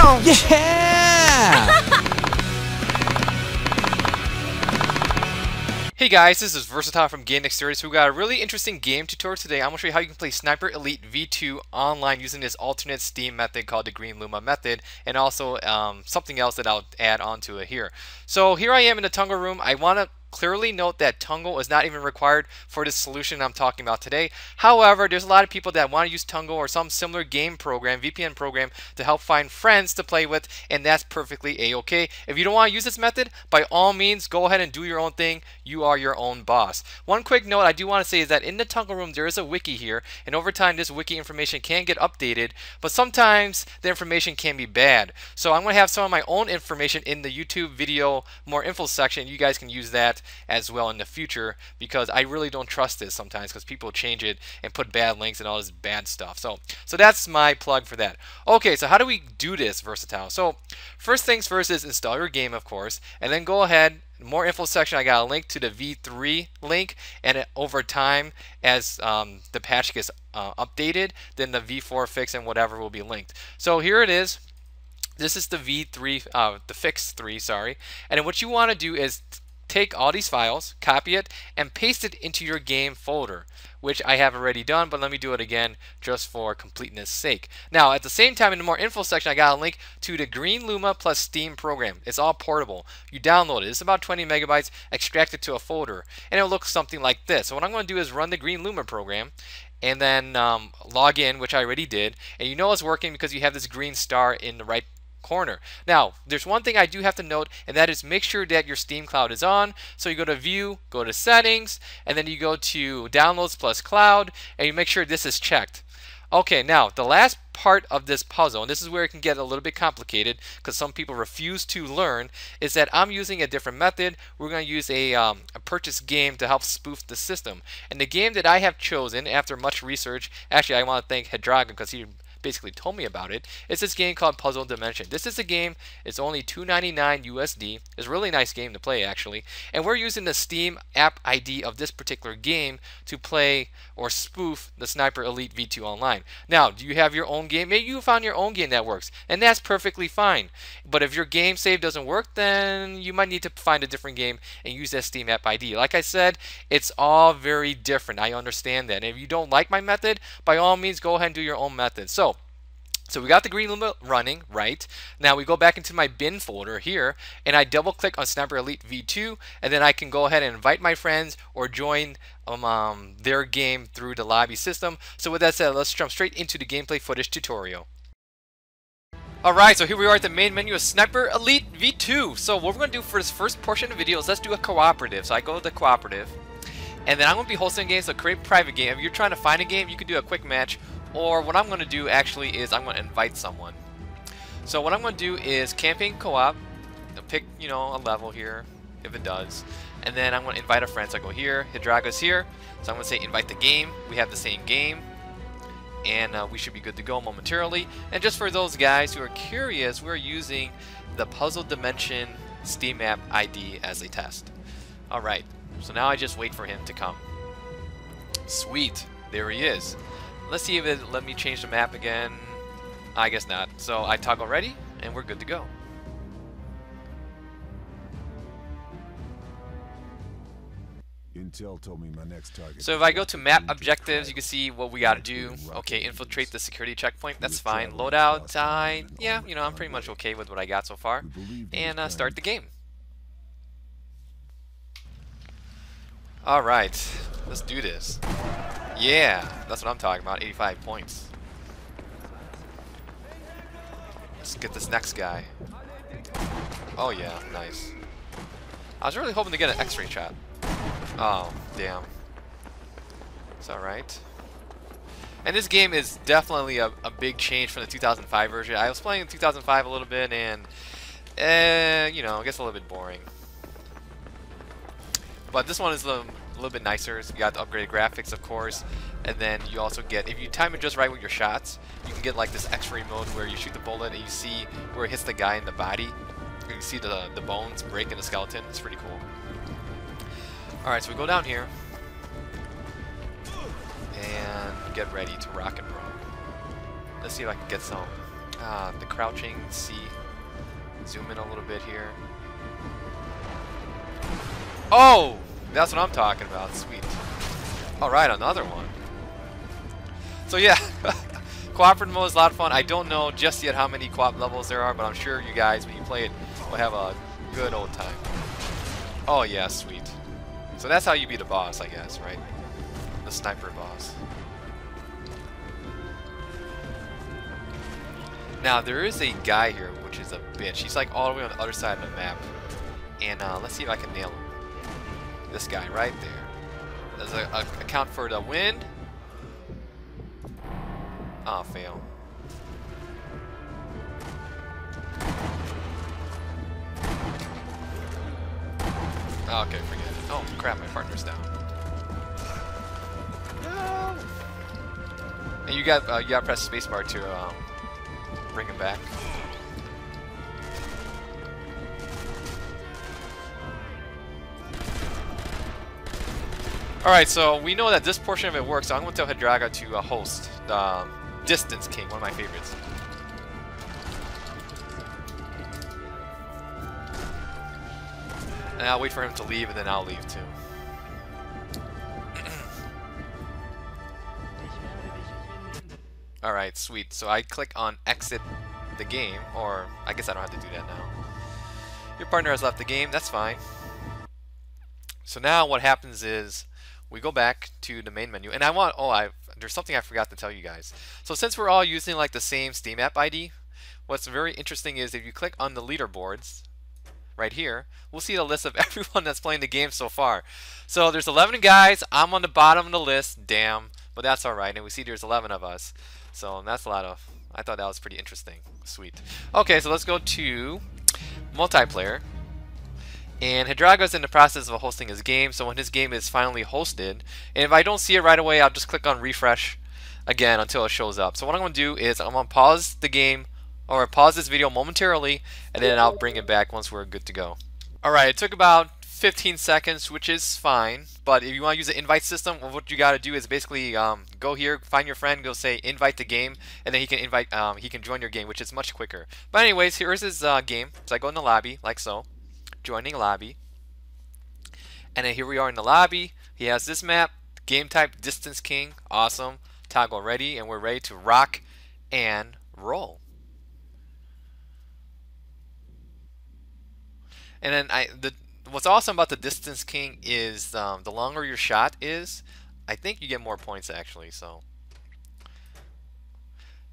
Yeah! Hey guys, this is Versatile from GameDexterity. So we got a really interesting game tutorial today. I'm going to show you how you can play Sniper Elite V2 online using this alternate Steam method called the Greenluma method, and also something else that I'll add onto it here. So here I am in the Tunngle room. I want to clearly note that Tunngle is not even required for this solution I'm talking about today. However, there's a lot of people that want to use Tunngle or some similar game program, VPN program, to help find friends to play with, and that's perfectly a-okay. If you don't want to use this method, by all means, go ahead and do your own thing. You are your own boss. One quick note I do want to say is that in the Tunngle room, there is a wiki here, and over time, this wiki information can get updated, but sometimes the information can be bad. So I'm going to have some of my own information in the YouTube video more info section. You guys can use that as well in the future, because I really don't trust this sometimes because people change it and put bad links and all this bad stuff. So that's my plug for that. Okay, so how do we do this, Versatile? So first things first is install your game, of course, and then go ahead. More info section, I got a link to the V3 link, and over time as the patch gets updated, then the V4 fix and whatever will be linked. So here it is. This is the V3, the fix 3, sorry. And then what you want to do is take all these files, copy it, and paste it into your game folder, which I have already done, but let me do it again just for completeness sake. Now, at the same time, in the more info section, I got a link to the Greenluma plus Steam program. It's all portable. You download it. It's about 20 megabytes, extract it to a folder, and it'll look something like this. So what I'm going to do is run the Greenluma program, and then log in, which I already did, and you know it's working because you have this green star in the right corner. Now, there's one thing I do have to note, and that is make sure that your Steam Cloud is on. So you go to View, go to Settings, and then you go to Downloads plus Cloud, and you make sure this is checked. Okay, now the last part of this puzzle, and this is where it can get a little bit complicated because some people refuse to learn, is that I'm using a different method. We're going to use a purchase game to help spoof the system. And the game that I have chosen after much research, actually I want to thank Hedragon because he basically told me about it. It's this game called Puzzle Dimension. This is a game. It's only $2.99 USD. It's a really nice game to play, actually. And we're using the Steam app ID of this particular game to play or spoof the Sniper Elite V2 online. Now, do you have your own game? Maybe you found your own game that works, and that's perfectly fine. But if your game save doesn't work, then you might need to find a different game and use that Steam app ID. Like I said, it's all very different. I understand that. And if you don't like my method, by all means, go ahead and do your own method. So we got the Greenluma running, right? Now we go back into my bin folder here, and I double click on Sniper Elite V2, and then I can go ahead and invite my friends or join their game through the lobby system. So with that said, let's jump straight into the gameplay footage tutorial. Alright, so here we are at the main menu of Sniper Elite V2. So what we're going to do for this first portion of the video is let's do a cooperative. So I go to the cooperative, and then I'm going to be hosting a game, so create a private game. If you're trying to find a game, you can do a quick match. Or what I'm going to do actually is I'm going to invite someone. So what I'm going to do is campaign co-op. Pick, you know, a level here, if it does. And then I'm going to invite a friend. So I go here, Hidraga's here. So I'm going to say invite the game. We have the same game. And we should be good to go momentarily. And just for those guys who are curious, we're using the Puzzle Dimension Steam app ID as a test. Alright, so now I just wait for him to come. Sweet, there he is. Let's see if it let me change the map again. I guess not. So I toggle ready, and we're good to go. Intel told me my next target. So if I go to map objectives, you can see what we gotta do. Okay, infiltrate the security checkpoint. That's fine. Loadout. Yeah, you know, I'm pretty much okay with what I got so far. And start the game. All right, let's do this. Yeah, that's what I'm talking about, 85 points. Let's get this next guy. Oh yeah, nice. I was really hoping to get an x-ray shot. Oh, damn. It's alright. And this game is definitely a big change from the 2005 version. I was playing in 2005 a little bit, and, you know, it gets a little bit boring. But this one is a little bit nicer. So you got the upgraded graphics, of course, and then you also get, if you time it just right with your shots, you can get like this X-ray mode where you shoot the bullet and you see where it hits the guy in the body. You can see the bones break in the skeleton. It's pretty cool. All right, so we go down here and get ready to rock and roll. Let's see if I can get some The crouching, see. Zoom in a little bit here. Oh! That's what I'm talking about. Sweet. Alright, another one. So yeah, cooperative mode is a lot of fun. I don't know just yet how many co-op levels there are, but I'm sure you guys, when you play it, will have a good old time. Oh yeah, sweet. So that's how you beat a boss, I guess, right? The sniper boss. Now, there is a guy here, which is a bitch. He's like all the way on the other side of the map. And let's see if I can nail him. This guy right there. Does it account for the wind? Oh, fail. Okay, forget it. Oh, crap, my partner's down. No! And you gotta press spacebar to bring him back. Alright, so we know that this portion of it works, so I'm going to tell Hidraga to host the Distance King, one of my favorites. And I'll wait for him to leave, and then I'll leave too. Alright, sweet. So I click on exit the game, or I guess I don't have to do that now. Your partner has left the game, that's fine. So now what happens is we go back to the main menu, and there's something I forgot to tell you guys. So since we're all using like the same Steam app ID, what's very interesting is if you click on the leaderboards right here, we'll see the list of everyone that's playing the game so far. So there's 11 guys, I'm on the bottom of the list, damn, but that's alright, and we see there's 11 of us. So that's a lot of, I thought that was pretty interesting. Sweet. Okay, so let's go to multiplayer. And Hidraga's in the process of hosting his game, so when his game is finally hosted, and if I don't see it right away, I'll just click on refresh again until it shows up. So what I'm going to do is I'm going to pause the game, or pause this video momentarily, and then I'll bring it back once we're good to go. Alright, it took about 15 seconds, which is fine, but if you want to use the invite system, what you got to do is basically go here, find your friend, go say invite the game, and then he can invite, he can join your game, which is much quicker. But anyways, here's his game. So I go in the lobby, like so. Joining lobby, and then here we are in the lobby. He has this map, game type Distance King, awesome. Toggle ready, and we're ready to rock and roll. And then what's awesome about the Distance King is the longer your shot is, I think you get more points actually. So,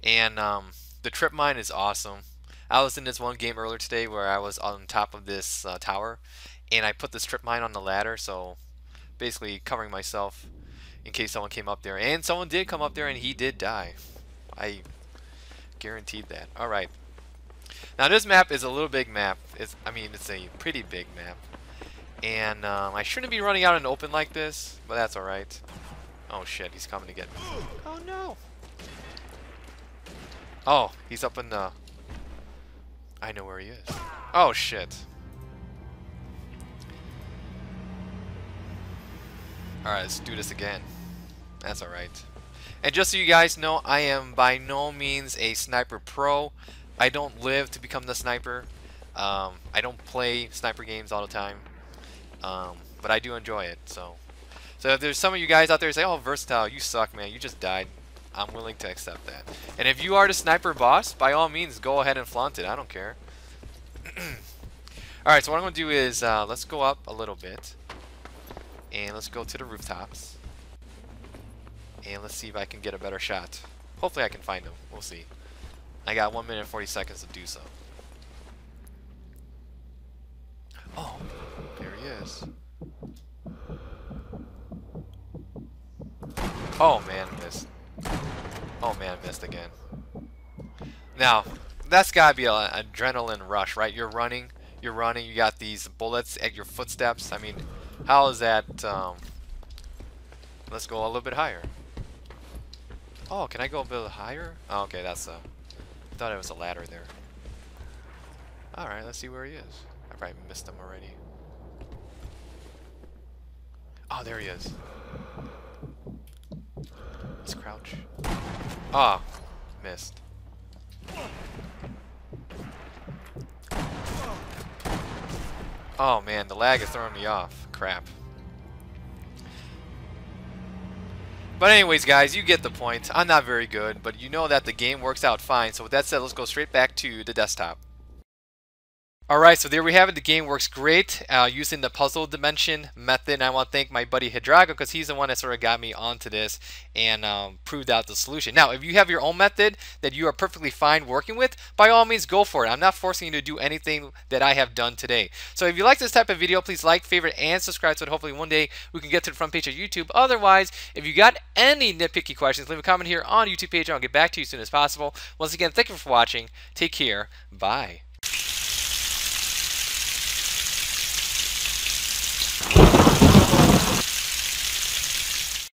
and the trip mine is awesome. I was in this one game earlier today where I was on top of this tower, and I put the strip mine on the ladder, so basically covering myself in case someone came up there. And someone did come up there, and he did die. I guaranteed that. Alright. Now this map is a little big map. It's a pretty big map. And I shouldn't be running out in the open like this, but that's alright. Oh shit, he's coming to get me. Oh no! Oh, he's up in the... I know where he is. Oh shit. Alright, let's do this again. That's alright. And just so you guys know, I am by no means a sniper pro. I don't live to become the sniper. I don't play sniper games all the time. But I do enjoy it. So if there's some of you guys out there who say, oh, Versatile, you suck, man. You just died. I'm willing to accept that. And if you are the sniper boss, by all means, go ahead and flaunt it. I don't care. Alright, so what I'm going to do is, let's go up a little bit. And let's go to the rooftops. And let's see if I can get a better shot. Hopefully I can find him. We'll see. I got 1 minute and 40 seconds to do so. Oh, there he is. Oh man, missed. Oh man, missed again. Now, that's gotta be an adrenaline rush, right? You're running, you got these bullets at your footsteps. I mean, how is that, let's go a little bit higher. Oh, can I go a bit higher? Oh, okay, that's I thought it was a ladder there. Alright, let's see where he is. I probably missed him already. Oh, there he is. Let's crouch. Ah, missed. Oh man, the lag is throwing me off. Crap. But anyways, guys, you get the point. I'm not very good, but you know that the game works out fine. So with that said, let's go straight back to the desktop. Alright, so there we have it. The game works great using the puzzle dimension method. And I want to thank my buddy Hidrago because he's the one that sort of got me onto this and proved out the solution. Now, if you have your own method that you are perfectly fine working with, by all means go for it. I'm not forcing you to do anything that I have done today. So if you like this type of video, please like, favorite, and subscribe so that hopefully one day we can get to the front page of YouTube. Otherwise, if you got any nitpicky questions, leave a comment here on the YouTube page and I'll get back to you as soon as possible. Once again, thank you for watching. Take care. Bye.